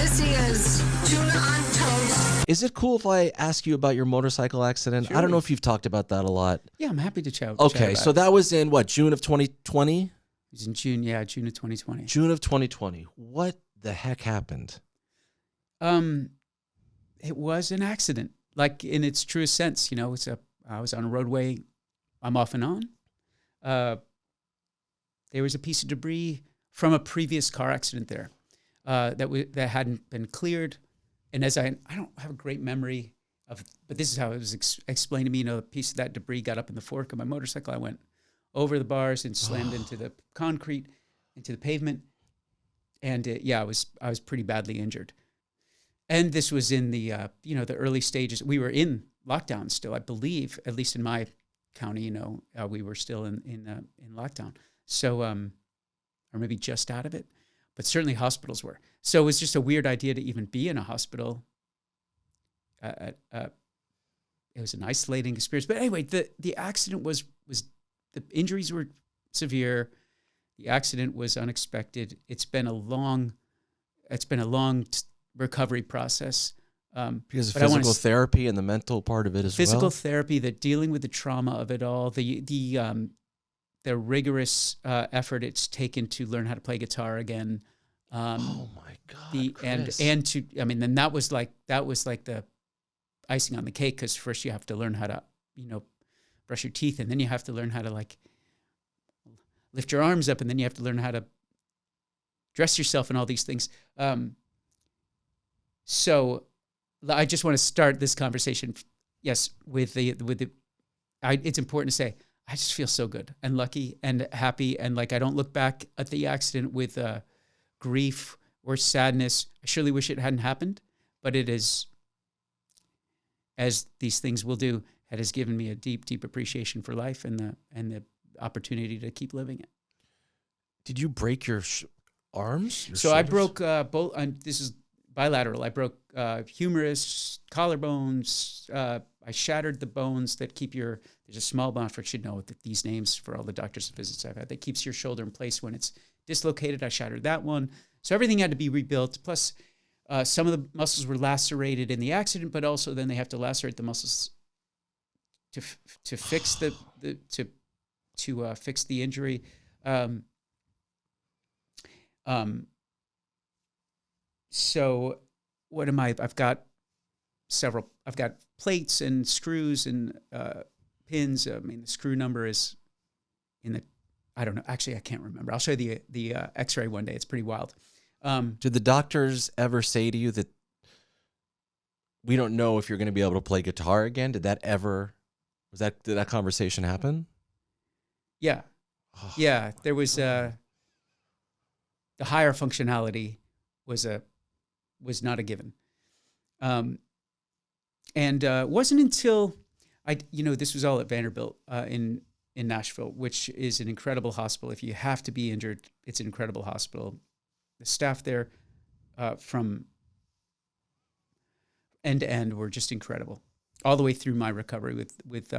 This is Tuna on Toast. Is it cool if I ask you about your motorcycle accident? Sure. I don't know if you've talked about that a lot. Yeah, I'm happy to chat. Okay, so that was in what, June of 2020? It was in June, June of 2020. June of 2020. What the heck happened? It was an accident, like in its truest sense. You know, I was on a roadway. I'm off and on. There was a piece of debris from a previous car accident there that hadn't been cleared. And as I don't have a great memory of, but this is how it was explained to me. You know, a piece of that debris got up in the fork of my motorcycle. I went over the bars and slammed into the concrete, into the pavement. And I was pretty badly injured. And this was in the the early stages. We were in lockdown still, I believe, at least in my county. We were still in lockdown. So, or maybe just out of it, but certainly hospitals were. So it was just a weird idea to even be in a hospital. It was an isolating experience. But anyway, the accident was the injuries were severe. The accident was unexpected. It's been a long recovery process. Because of physical therapy and the mental part of it as well. Physical therapy, that dealing with the trauma of it all, the rigorous effort it's taken to learn how to play guitar again. Oh my God! Chris. Then that was like the icing on the cake, because first you have to learn how to brush your teeth, and then you have to learn how to lift your arms up, and then you have to learn how to dress yourself and all these things. So I just want to start this conversation, yes, it's important to say, I just feel so good and lucky and happy, and I don't look back at the accident with grief or sadness. I surely wish it hadn't happened, but it is, as these things will do, it has given me a deep, deep appreciation for life and the opportunity to keep living it. Did you break your arms? So shoulders? I broke both. This is bilateral. I broke humerus, collarbones. I shattered the bones that keep there's a small bone, I should know these names for all the doctor's visits I've had, that keeps your shoulder in place when it's dislocated. I shattered that one. So everything had to be rebuilt. Plus, some of the muscles were lacerated in the accident, but also then they have to lacerate the muscles to fix fix the injury. So what am I? I've got plates and screws and pins. I mean, the screw number is I don't know. Actually, I can't remember. I'll show you the x-ray one day. It's pretty wild. Did the doctors ever say to you that we don't know if you're going to be able to play guitar again? Did that conversation happen? Yeah. Oh. Yeah. There was, the higher functionality was not a given. And wasn't until this was all at Vanderbilt in Nashville, which is an incredible hospital. If you have to be injured, it's an incredible hospital. The staff there, from end to end, were just incredible, all the way through my recovery with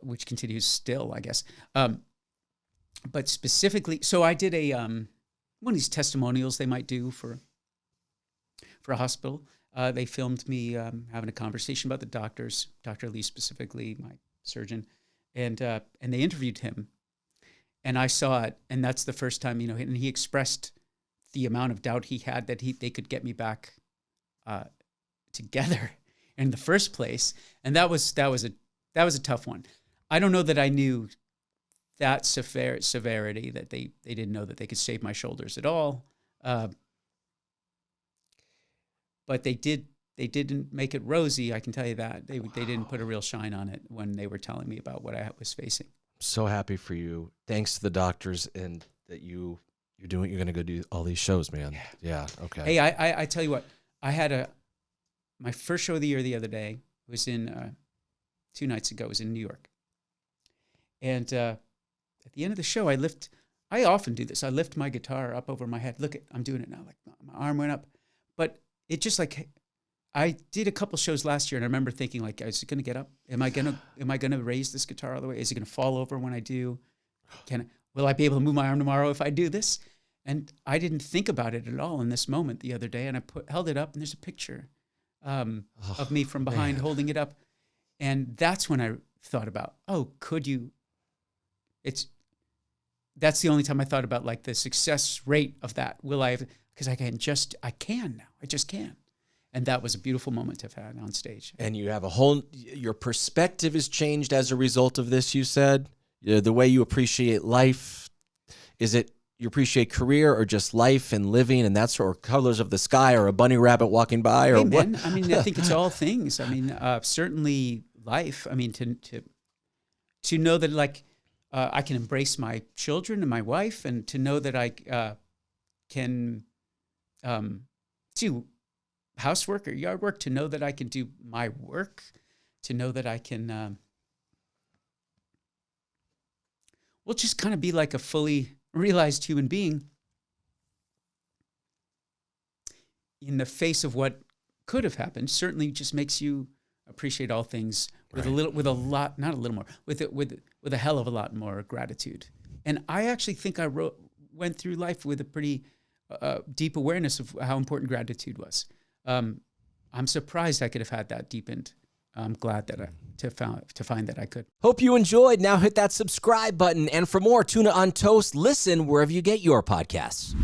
which continues still, I guess. But specifically, so I did one of these testimonials they might do for a hospital. They filmed me having a conversation about the doctors, Dr. Lee specifically, my surgeon, and they interviewed him, and I saw it, and that's the first time, and he expressed the amount of doubt he had that they could get me back together in the first place, and that was a tough one. I don't know that I knew that severity, that they didn't know that they could save my shoulders at all. But they didn't make it rosy, I can tell you that. They didn't put a real shine on it when they were telling me about what I was facing. I'm so happy for you. Thanks to the doctors, and that you're going to go do all these shows, man. Yeah. Okay. Hey, I tell you what, I had my first show of the year the other day was in 2 nights ago, was in New York. And at the end of the show, I often do this. I lift my guitar up over my head. Look, I'm doing it now. Like my arm went up. But it just I did a couple shows last year, and I remember thinking, is it going to get up? Am I going to raise this guitar all the way? Is it going to fall over when I do? Will I be able to move my arm tomorrow if I do this? And I didn't think about it at all in this moment the other day. And I held it up, and there's a picture of me from behind holding it up. And that's when I thought about, could you? That's the only time I thought about like the success rate of that. Will I have, because I can now. I just can. And that was a beautiful moment to have had on stage. And you have your perspective has changed as a result of this, you said? The way you appreciate life. Is it you appreciate career or just life and living and that sort of colors of the sky or a bunny rabbit walking by or what? I mean, I think it's all things. I mean, certainly life. I mean, to know that like I can embrace my children and my wife, and to know that I can do housework or yard work, to know that I can do my work, to know that I can, just kind of be like a fully realized human being in the face of what could have happened. Certainly just makes you appreciate all things with with a hell of a lot more gratitude. And I actually think I went through life with a pretty deep awareness of how important gratitude was. I'm surprised I could have had that deepened. I'm glad that to find that I could. Hope you enjoyed. Now hit that subscribe button. And for more Tuna on Toast, listen wherever you get your podcasts.